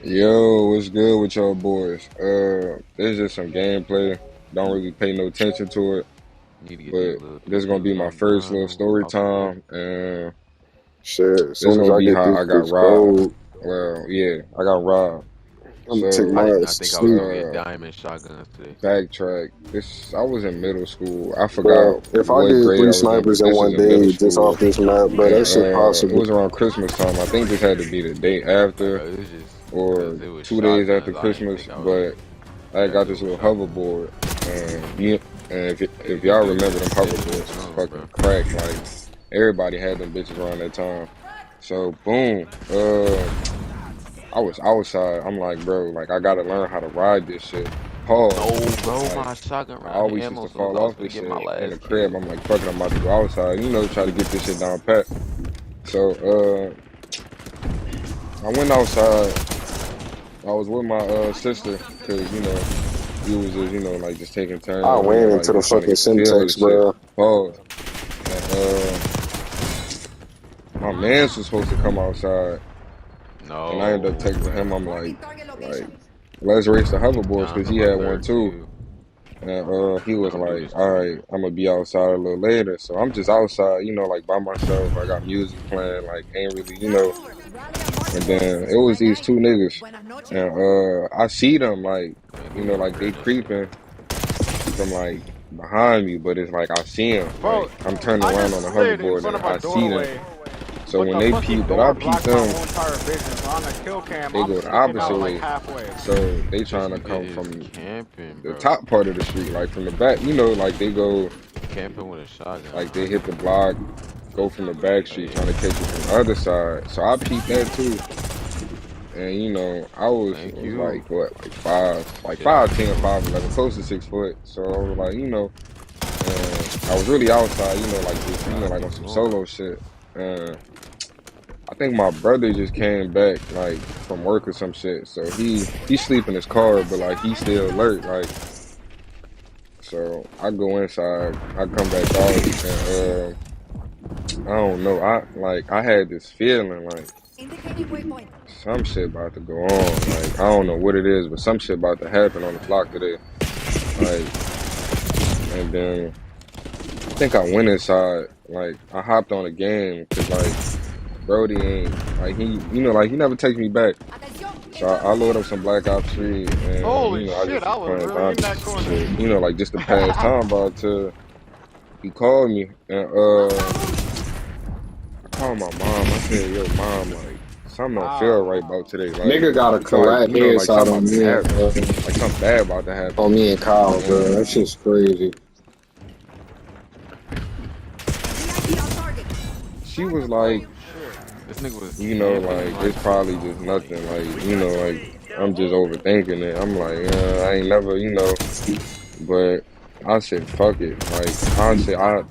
Yo, what's good with y'all boys? This just some gameplay. Don't really pay no attention to it, Need to get these but little this is gonna videos be my first little undone. story Off of this. time, and Shit, as this is soon as gonna I be get how this I got bitch robbed. gold, Well, yeah, I got robbed. I'm gonna take So, I my did ass not to think I was sleep. gonna get diamond shotguns today. backtrack. I was in middle school. I Bro, forgot if I what did grade three I was in, snipers but in this was one in middle day just off school, this map, bro, and that shit it possible. was around Christmas time. I think this had to be the day after Bro, it's just or because it was 2 days after shotguns. I didn't Christmas, think I was but I that got it this was little shotguns. hoverboard, and you and if These y'all dudes remember be them sitting in the hoverboards was tunnels, fucking bro. crack. Like everybody had them bitches around that time. So boom, I was outside. I'm like, bro, like I gotta learn how to ride this shit. Pause. No, bro, Like my shotgun I ran out of always used ammo to as soon as fall I was off gonna this get my shit in the last crib. kill. I'm like, fuck it, I'm about to go outside, try to get this shit down pat. So I went outside. I was with my sister because we was just like just taking I turns, ran like into the just trying to fucking get the feel of the Simtex, shit. bro. Pause. And my man's was supposed to come outside, and I ended up No, texting him. bro. I'm like, let's race the hoverboards Down because to he my had one third too. kill. And he was Don't do like, this to all me. right, I'm gonna be outside a little later. So I'm just outside, like by myself. I got music playing, like ain't really, And then it was these two niggas, and I see them like, Man, give me my like they grenade shit. creeping from like behind me, but it's like I see them. Bro, Like I'm turning I around on just the slid in hoverboard front and of a I see them. doorway, So but when the they fucking peep that I door peep blocked my them, whole entire vision. So on the kill cam, they I'm go the sticking opposite out like way. halfway. So they This trying to nigga come is from camping, the bro. top part of the street, like from the back. Like they go, Camping with a shotgun. like they hit the block, go from the back street, Hey, trying to catch you from the other side. So I peeped that too. And I thank was you. like what, like five, like Shit, I 5'10", know. 5'11", close to 6 foot. So I was like, and I was really outside, like just, Gotta like on keep some going. solo shit. And I think my brother just came back like from work or some shit. So he sleep in his car, but like he's still alert. Like so, I go inside, I come back out, and I don't know. I had this feeling like some shit about to go on. Like I don't know what it is, but some shit about to happen on the block today. Like and then I think I went inside. Like I hopped on a game because like Brody ain't like like he never takes me back. So I load up some Black Ops 3 and Holy I shit, just I was was playing really in zombies that and some corner. shit. Like just to pass time about to he called me and I called my mom. I said, yo mom, like something don't feel right Ah, about today. Nigga got a Like, collab like headshot something on about to me happen. and Like something bad about to happen. on me and Kyle, bro. And That shit's crazy. she was like, oh shit. This nigga was camping in like like, it's probably just nothing. Like, like I'm just overthinking it. I'm like, I ain't never, but I said, fuck it. Like, honestly, I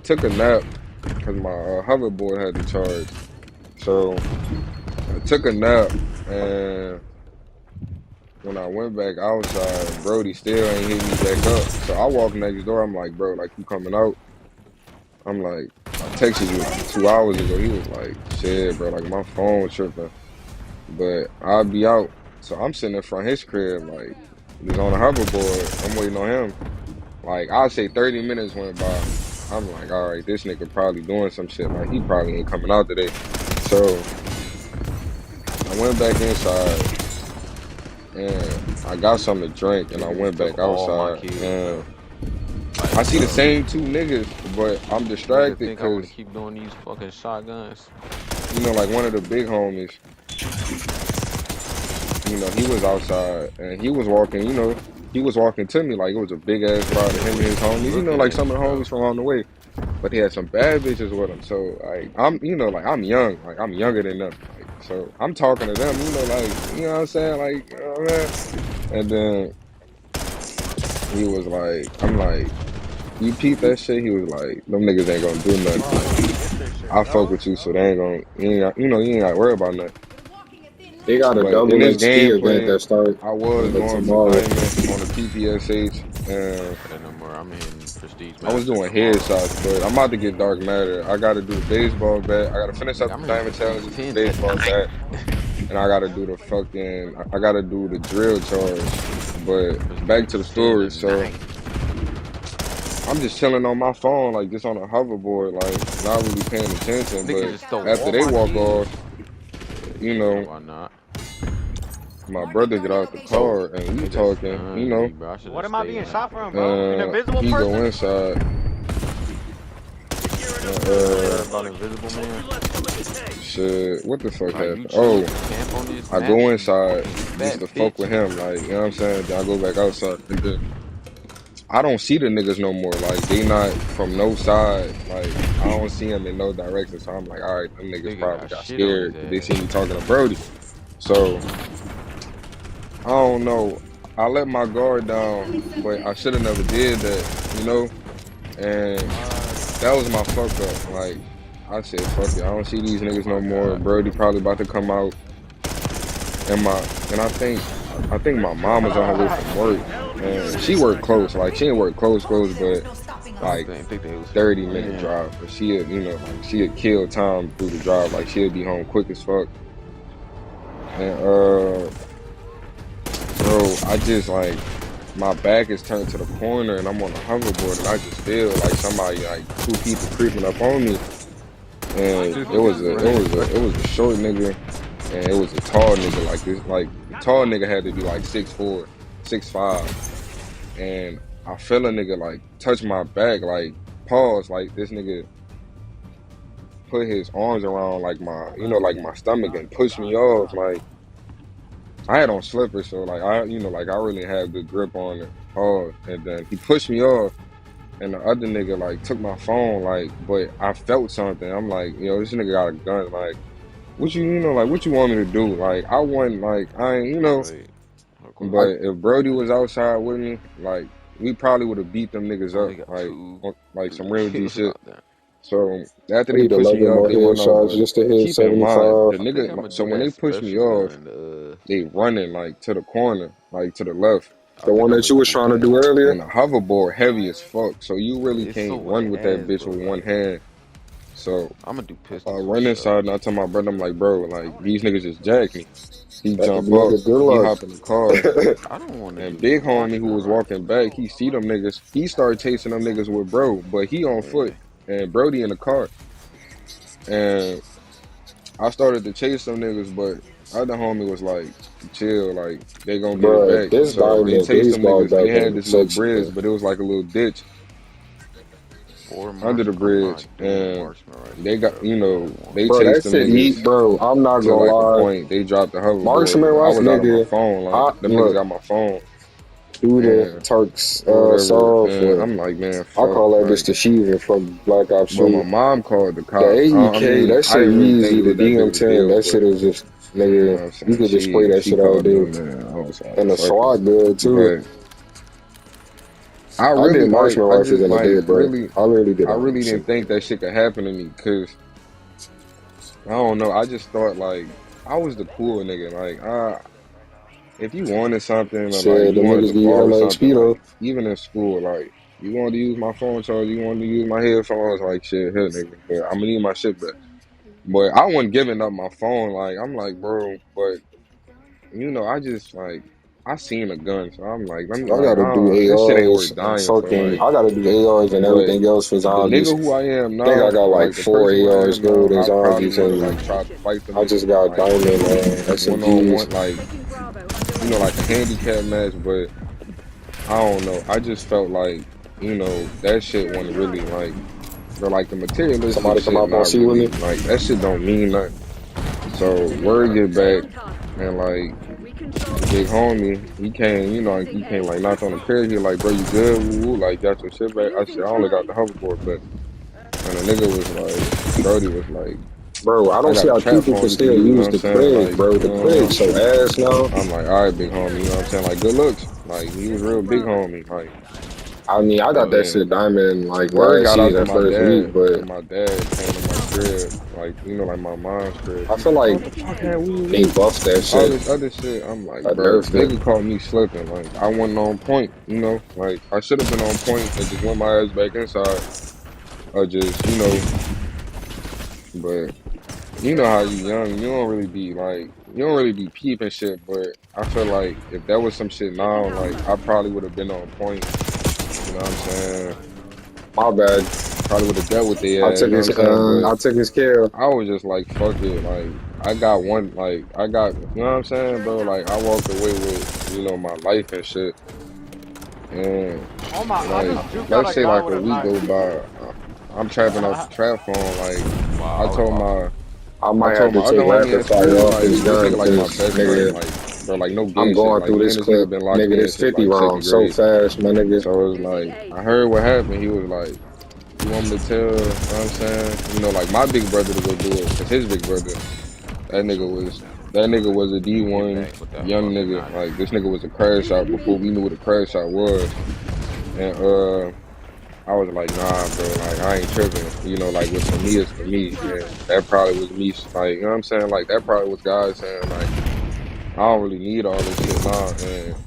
took a nap because my hoverboard had to charge. So I took a nap, and when I went back outside, Brody still ain't hit me back up. So I walked next door. I'm like, bro, like you coming out? I'm like, I texted you like 2 hours ago. He was like, shit, bro, like my phone was tripping. But I'll be out. So I'm sitting in front of his crib, like, just on a hoverboard. I'm waiting on him. Like, I'll say 30 minutes went by. I'm like, all right, this nigga probably doing some shit. Like, he probably ain't coming out today. So I went back inside and I got something to drink and I niggas went back took all my outside kills, and bro. I Like, see the bro. same two niggas, but I'm Nigga distracted think I wanna because, keep doing these fucking shotguns. like one of the big homies, he was outside and he was walking, he was walking to me like it was a big ass crowd of Nigga him and his was homies, looking like at some me, of the homies bro. from on the way. But he had some bad bitches with him. So like I'm like I'm young. Like I'm younger than them. Like so I'm talking to them, like, what I'm saying? Like, what I'm saying? And then he was like, I'm like, you peep that shit? He was like, them niggas ain't gonna do nothing. Bro, Like, let me get this shit, I fuck bro. with you, so they ain't gonna you ain't gotta worry about nothing. They got a But in double this XP event gameplay, that start I was going for tomorrow. diamond on the PPSH I and don't play that no more. I'm hitting Prestige I was Masters doing tomorrow. headshots, but I'm about to get Dark Matter. I gotta do the baseball bat. I gotta finish Nigga, up the I'm hitting diamond Prestige challenges for the 10 baseball bat. tonight. and I gotta do the fucking, I gotta do the drill charge. But This back nigga to the was saying story, so tonight. I'm just chilling on my phone, like just on a hoverboard, like not really paying attention. Nigga But just stole after all they my walk keys. off, you Yeah, know, why not? my brother get out the Oh, car and we nigga talking, you stunned know, me, bro. I should What have am I stayed being in that shot from, bro? An bitch. invisible he go person? inside, You heard about Invisible Man? shit, what the fuck Like, you happened? choose Oh, to camp on this I map, go you inside fucking just fat to fuck bitch. with him, like, you know what I'm saying? Then I go back outside, and then I don't see the niggas no more. Like, they not from no side. Like, I don't see them in no direction. So I'm like, all right, them niggas Nigga probably got got shit on his scared because they see me ass. talking to Brody. So I don't know. I let my guard down, but I should have never did that, you know? And that was my fuck up. Like, I said, fuck it. I don't see these Oh niggas no my more. god. Brody probably about to come out. And I think my mom was on her way from work. And she worked close. Like, she didn't work close, but I like didn't think they was finna 30-minute win. drive. But she'd, you know, like she'd kill time through the drive. Like she'd be home quick as fuck. And bro, I just like my back is turned to the corner and I'm on a hoverboard and I just feel like somebody like 2 people creeping up on me. And This nigga's running. it was a short nigga and it was a tall nigga. Like this, like the tall nigga had to be like 6'4", 6'5". And I feel a nigga like touch my back, like pause, like this nigga put his arms around like my, you know, like my stomach and push me off. Like I had on slippers, so like I, you know, like I really had good grip on it. Oh, and then he pushed me off, and the other nigga like took my phone, like, but I felt something. I'm like, yo, this nigga got a gun. Like, what you know, like, what you want me to do? Like, I wasn't like, I ain't, you know. Wait. I, But if Brody was outside with me, like, we probably would have beat them niggas I only up, got like, two like some real G kills shit. out there. So after I they need pushed me 11 off, more they went headshots over. just to hit Keep in mind, 75. the I think nigga, I'm gonna so do when that they pushed me special off, gun. they running like to the corner, like to the left. I The think one I'm that gonna you was do trying to that. do earlier? And the hoverboard heavy as fuck, so you really It's can't so run with that ass, bitch bro. with one Like, hand. So I'm gonna do I pistols for run inside sure. and I tell my brother, I'm like, bro, like these niggas just jacked me. He That jump nigga, up, good he luck. hop in the car. I don't want to And do Big no Homie, who marksman was walking rifle. back, he see them niggas. He started chasing them niggas with bro, but he on foot Yeah. and Brody in the car. And I started to chase them niggas, but other homie was like, chill, like they gonna get it Bruh, back. this So they diamond chased them baseball niggas. They back had in this little six. bridge, but it was like a little ditch Four under the marksman. I'm bridge, not doing and marksman rifle, they got, bro. you I don't know, want they Bro, to. that chased them shit niggas neat, bro. I'm not to gonna like a lie. point. They dropped the hoverboard, Marksman but I Rice, was out of my nigga. phone. Like I them niggas look, got my phone do the and Turks whatever. solve And for. I'm like, man, I fuck, call that bitch like. the Sheevan from Black Ops But my 2. mom called the The cops. I AEK, mean, that I shit didn't really think easy. it The was that big of a DM10, deal, that but shit is just, you know nigga, what I'm you saying? could just spray that She shit all called day. them, man. I was like, And the fuck it. SWAT good too. But I did marksman I rifles just in the day, like bro. I literally did I all that really didn't shit. think that shit could happen to me, cause I don't know. I just thought like I was the cool nigga. Like, if you wanted something or like Shit, you them wanted niggas to give you borrow hella something, XP though. like even in school, like you wanted to use my phone charger, you wanted to use my headphones, like shit, here, nigga. But I'm gonna need my shit back. But I wasn't giving up my phone. Like I'm like, bro, but you know, I just like I seen a gun, so I'm like, let me I like, gotta do this shit ain't ARs worth and dying for. fucking, Like, I gotta do ARs and but everything else for the nigga zombies. who I am I think I now, got like like the 4 person who I ARs am now, gold and I probably zombies would have and like tried to fight them I niggas just in got like diamond one on SMGs. one, like you know, like a handicap match. But I don't know. I just felt like that shit wasn't really like, or like the materialistic Somebody come shit, up on not C with me? really like that shit don't mean nothing. So word get back and like. Big homie, he came, he came like knocked on the crib. He like, bro, you good? Woo, woo. Like, got your shit back. I said, I only got the hoverboard back. And the nigga was like, Brody was like, Bro, I I don't got see a how trap people phone can you can still use, you know what use I'm the saying? Craig, Like, bro. The Craig so ass now. I'm like, all right, big homie, you know what I'm saying? Like, good looks. Like, he was real big homie. Like, I mean, I got and that then shit diamond like word last got out to season, my first week, dad, but and my dad came to my crib, like, like my mom's crib. I He feel like, like what the fuck had we they buffed that all shit. this other shit. I'm like, I bro, nerfed it. nigga caught me slipping. Like, I wasn't on point, Like, I should have been on point and just went my ass back inside. Or just, but you know how you young, you don't really be like, you don't really be peeping shit, but I feel like if that was some shit now, like I probably would have been on point. You know what I'm saying? My bad. Probably would have dealt with the I ass. You took know what his I'm saying? I took his kill. But I was just like, fuck it. Like I got one. Like I got. You know what I'm saying, bro? Like I walked away with my life and shit. And Oh my! I like just juked out let's a say guy like with a a week knife. go by, I'm trapping off the trap phone. Like Wow, I I was told off. my I I might have told to my other take homie in rapid fire school, off like this this gun nigga like my because best friend, nigga, like bro, like no I'm gay shit. going Like through me this and this nigga clip. been locked Nigga, in this since 50 like second rounds so grade. fast, my nigga. So it's like I heard what happened. He was like, "You want me to tell?" You know what I'm saying? Like my big brother to go do it, cause his big brother, that nigga was a Get D1 back with that young fucking nigga. knife. Like this nigga was a crash out before we knew what a crash out was. And I was like, nah, bro, like I ain't tripping. Like what's for me is for me. And that probably was me, like, you know what I'm saying? Like that probably was God saying, like, I don't really need all this shit now. And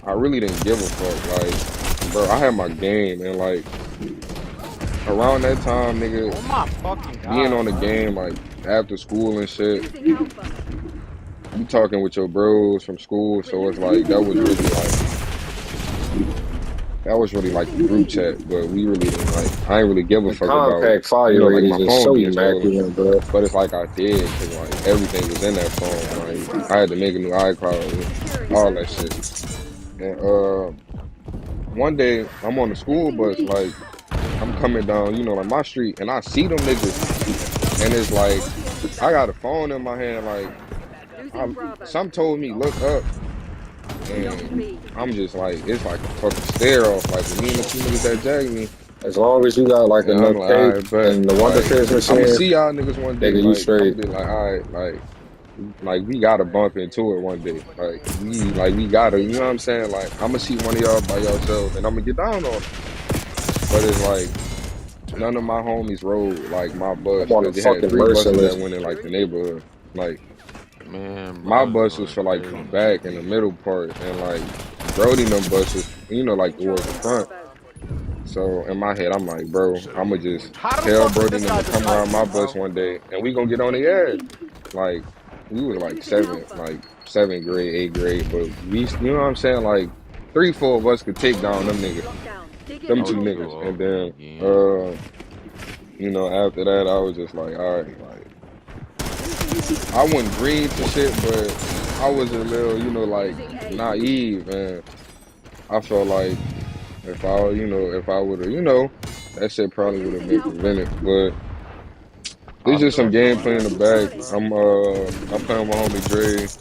I really didn't give a fuck. Like, bro, I had my game and like around that time, nigga, Oh my fucking being god, on the bro! game, like after school and shit, you talking with your bros from school, so it's like that was really like the group chat, but we really didn't like. I ain't really give a The fuck about compact fire like rate is my just phone so being stolen. immaculate, bro. But it's like I did because like everything was in that phone. Like I had to make a new iCloud, all that shit. And one day I'm on the school bus, like I'm coming down, like my street, and I see them niggas, and it's like I got a phone in my hand, like some told me look up. And I'm just like, it's like a fucking stare off. Like, with me and the two niggas that jagged me, As long as you got like and I'm enough like, all cake right, but and the Wonder like, Fizz I'm gonna machine, see y'all niggas one day. nigga, you Like, I'm straight. be like, all right, like we gotta bump into it one day. We gotta, you know what I'm saying? Like, I'm gonna see one of y'all by yourself, and I'm gonna get down on it. But it's like none of my homies rode like my bus I'm on a because they had fucking 3 buses that merciless. went in like the neighborhood. Like, Man, my bro, I was bus was going for like the crazy. back and the middle part, and like Brody and them buses, like towards the front. So in my head, I'm like, bro, I'ma just How the tell fuck did Brody this and them guy to just come snipe around me, my bus bro? one day, and we gonna get on the air. Like we was like seventh grade, eighth grade, but we, you know what I'm saying? Like 3, 4 of us could take down them niggas, I them two was too niggas, and old then again. after that, I was just like, all right, like I wasn't green to shit, but I was a little, like naive, and I felt like if I would have, that shit probably would have been prevented. But I there's just some feel you on gameplay in that. the back. I'm playing with my homie Dre,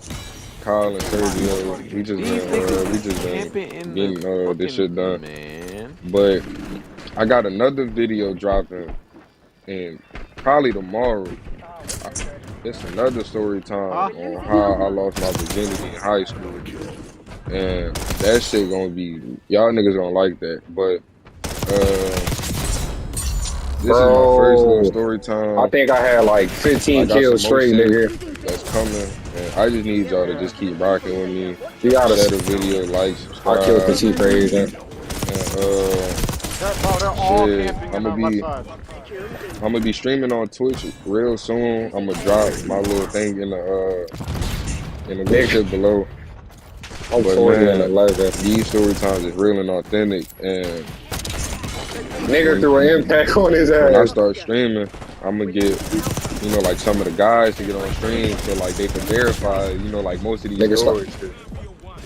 Kyle, and Sergio. These niggas We is just been camping in the getting this fucking shit done. man. But I got another video dropping, and probably tomorrow. I- It's another story time Huh? on how I lost my virginity in high school. And that shit gonna be, y'all niggas gonna like that. But this is my first little Bro, story I time. think I had like I 15 got some kills more straight, shit nigga. that's coming, and I just need y'all to just keep rocking with me. You gotta, Share the video, like, I killed subscribe, Petit for Asian. and They're all shit. camping in the left side. I'm gonna be streaming on Twitch real soon. I'm gonna drop my little thing in the little Nigga, shit below. I'm But 40 and man, 11. these story times is real and authentic, and Nigga when threw an impact on his when I ass. start streaming, I'm gonna get like some of the guys to get on stream so like they can verify like most of these Nigga, stop. stories.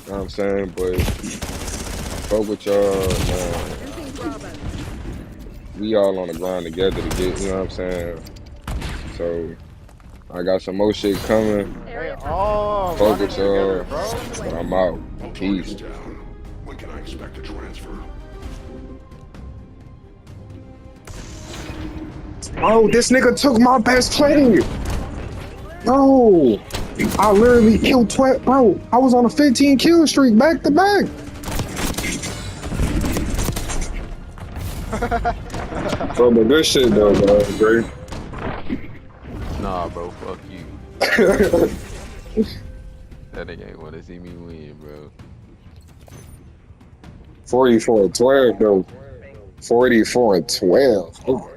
You know what I'm saying? But I fuck with y'all, man. We all on the grind together to get, you know what I'm saying? So I got some more shit coming. They all Fuck running with together, y'all, bro. but I'm out. Target's Peace. down. When can I expect a transfer? Oh, this nigga took my best play. Bro, I literally killed 12. Bro, I was on a 15 kill streak back to back. Bro, but good shit though, bro. Great. Nah, bro, fuck you. That nigga ain't wanna see me win, bro. 44 and 12 though. 44 and 12. Oh.